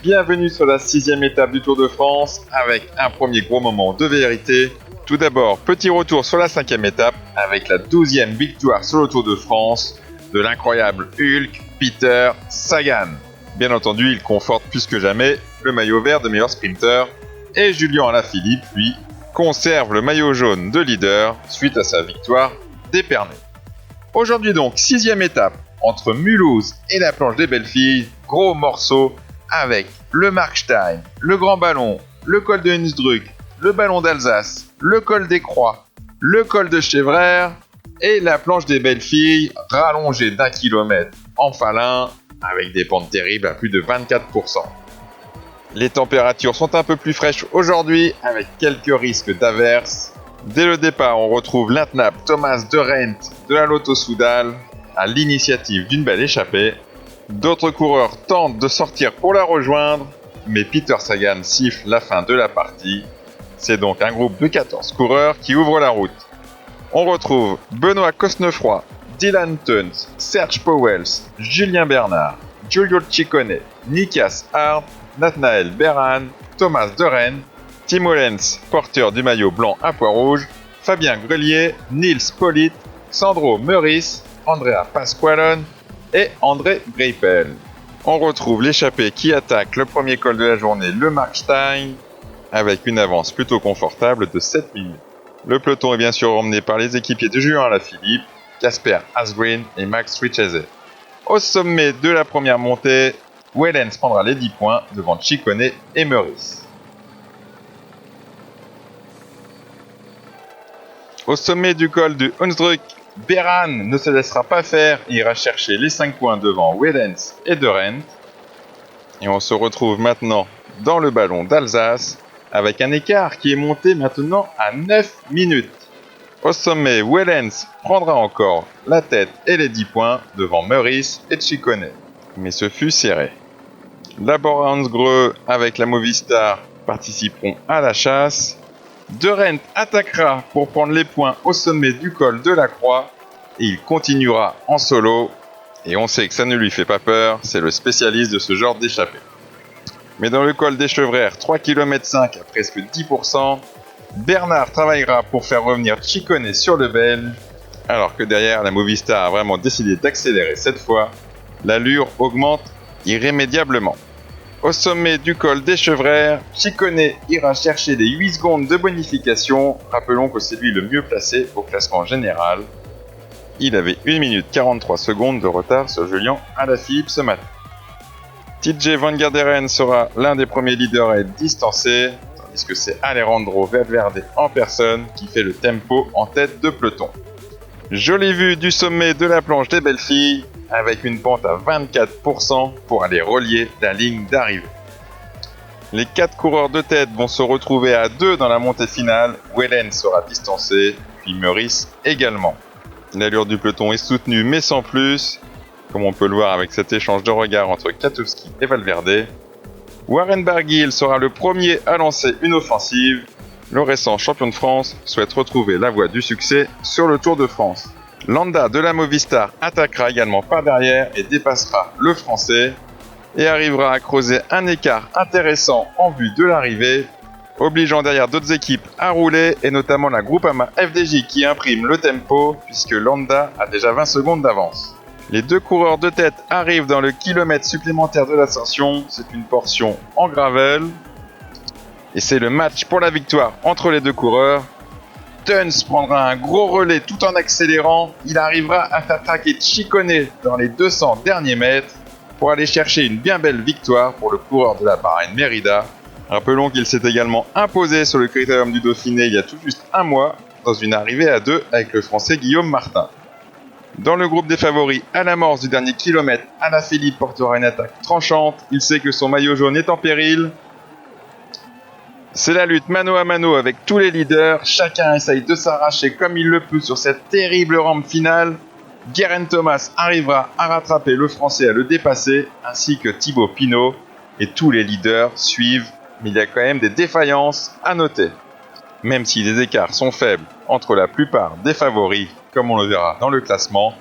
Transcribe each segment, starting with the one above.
bienvenue sur la 6e étape du Tour de France avec un premier gros moment de vérité. Tout d'abord, petit retour sur la 5e étape avec la 12e victoire sur le Tour de France de l'incroyable Hulk Peter Sagan. Bien entendu, il conforte plus que jamais le maillot vert de meilleur sprinter et Julian Alaphilippe, lui, conserve le maillot jaune de leader suite à sa victoire d'Épernay. Aujourd'hui donc, 6e étape entre Mulhouse et la planche des Belles-Filles, gros morceau avec le Markstein, le Grand Ballon, le col de Innsbruck, le Ballon d'Alsace, le col des Croix, le col de Chèvres et la planche des Belles-Filles rallongée d'1 kilomètre en falin avec des pentes terribles à plus de 24%. Les températures sont un peu plus fraîches aujourd'hui avec quelques risques d'averses. Dès le départ, on retrouve l'Intenable Thomas de Rent de la Lotto Soudal à l'initiative d'une belle échappée. D'autres coureurs tentent de sortir pour la rejoindre, mais Peter Sagan siffle la fin de la partie. C'est donc un groupe de 14 coureurs qui ouvre la route. On retrouve Benoît Cosnefroy, Dylan Teuns, Serge Pauwels, Julien Bernard, Giulio Ciccone, Nikias Hart, Nathanael Beran, Thomas de Rennes, Timo Lenz, porteur du maillot blanc à pois rouge, Fabien Grelier, Nils Politt, Sandro Meurice, Andrea Pasqualone et André Greipel. On retrouve l'échappée qui attaque le premier col de la journée, le Markstein, avec une avance plutôt confortable de 7 minutes. Le peloton est bien sûr emmené par les équipiers de Julien Alaphilippe, Casper Asgreen et Max Richese. Au sommet de la première montée, Wellens prendra les 10 points devant Ciccone et Meurice. Au sommet du col de Hunsrück, Beran ne se laissera pas faire et ira chercher les 5 points devant Wellens et de Rent. Et on se retrouve maintenant dans le Ballon d'Alsace avec un écart qui est monté maintenant à 9 minutes. Au sommet, Wellens prendra encore la tête et les 10 points devant Meurice et Ciccone. Mais ce fut serré. Labor Hansgrohe avec la Movistar participeront à la chasse. De Rent attaquera pour prendre les points au sommet du col de la Croix et il continuera en solo. Et on sait que ça ne lui fait pas peur, c'est le spécialiste de ce genre d'échappée. Mais dans le col des Chèvres, 3,5 km à presque 10%, Bernard travaillera pour faire revenir Ciccone sur le Belge, alors que derrière la Movistar a vraiment décidé d'accélérer cette fois. L'allure augmente irrémédiablement. Au sommet du col des Chèvres, Ciccone ira chercher les 8 secondes de bonification. Rappelons que c'est lui le mieux placé au classement général. Il avait 1 minute 43 secondes de retard sur Julian Alaphilippe ce matin. TJ Van Garderen sera l'un des premiers leaders à être distancé, tandis que c'est Alejandro Valverde en personne qui fait le tempo en tête de peloton. Jolie vue du sommet de la planche des Belles-Filles, avec une pente à 24% pour aller relier la ligne d'arrivée. Les 4 coureurs de tête vont se retrouver à 2 dans la montée finale. Wellens sera distancé, puis Meurice également. L'allure du peloton est soutenue mais sans plus, comme on peut le voir avec cet échange de regards entre Katowski et Valverde. Warren Barguil sera le premier à lancer une offensive. Le récent champion de France souhaite retrouver la voie du succès sur le Tour de France. Landa de la Movistar attaquera également par derrière et dépassera le Français et arrivera à creuser un écart intéressant en vue de l'arrivée, obligeant derrière d'autres équipes à rouler et notamment la Groupama FDJ qui imprime le tempo puisque Landa a déjà 20 secondes d'avance. Les 2 coureurs de tête arrivent dans le kilomètre supplémentaire de l'ascension, c'est une portion en gravel et c'est le match pour la victoire entre les 2 coureurs. Teuns prendra un gros relais tout en accélérant. Il arrivera à faire traquer Ciccone dans les 200 derniers mètres pour aller chercher une bien belle victoire pour le coureur de la Bahreïn Merida. Rappelons qu'il s'est également imposé sur le Critérium du Dauphiné il y a tout juste un mois dans une arrivée à 2 avec le Français Guillaume Martin. Dans le groupe des favoris, à l'amorce du dernier kilomètre, Alaphilippe portera une attaque tranchante. Il sait que son maillot jaune est en péril. C'est la lutte mano à mano avec tous les leaders. Chacun essaye de s'arracher comme il le peut sur cette terrible rampe finale. Geraint Thomas arrivera à rattraper le Français, à le dépasser, ainsi que Thibaut Pinot. Et tous les leaders suivent, mais il y a quand même des défaillances à noter. Même si les écarts sont faibles entre la plupart des favoris, comme on le verra dans le classement,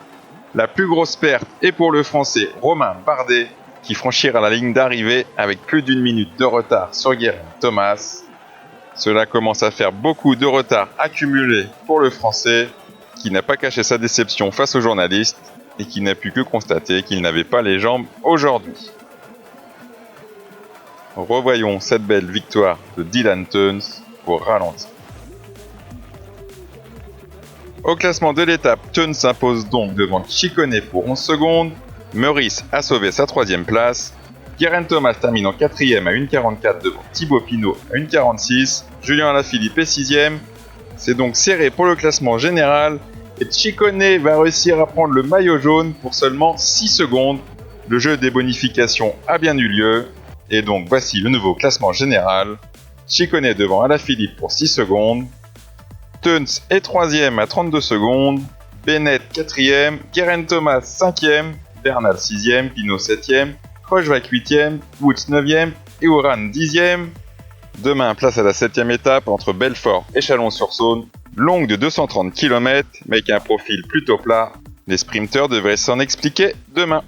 la plus grosse perte est pour le Français Romain Bardet, qui franchira la ligne d'arrivée avec plus d'une minute de retard sur Geraint Thomas. Cela commence à faire beaucoup de retard accumulé pour le Français, qui n'a pas caché sa déception face aux journalistes et qui n'a pu que constater qu'il n'avait pas les jambes aujourd'hui. Revoyons cette belle victoire de Dylan Teuns pour ralentir. Au classement de l'étape, Teuns s'impose donc devant Ciccone pour 11 secondes. Meurice a sauvé sa 3ème place. Geraint Thomas termine en 4ème à 1,44 devant Thibaut Pinot à 1,46. Julien Alaphilippe est 6ème. C'est donc serré pour le classement général. Et Ciccone va réussir à prendre le maillot jaune pour seulement 6 secondes. Le jeu des bonifications a bien eu lieu. Et donc voici le nouveau classement général. Ciccone devant Alaphilippe pour 6 secondes. Teuns est 3ème à 32 secondes. Bennett 4ème. Geraint Thomas 5ème. Bernal 6ème. Pinot 7ème. Rochvac 8ème. Woods 9ème. Et Uran 10ème. Demain, place à la 7ème étape entre Belfort et Chalon-sur-Saône. Longue de 230 km, mais avec un profil plutôt plat. Les sprinteurs devraient s'en expliquer demain.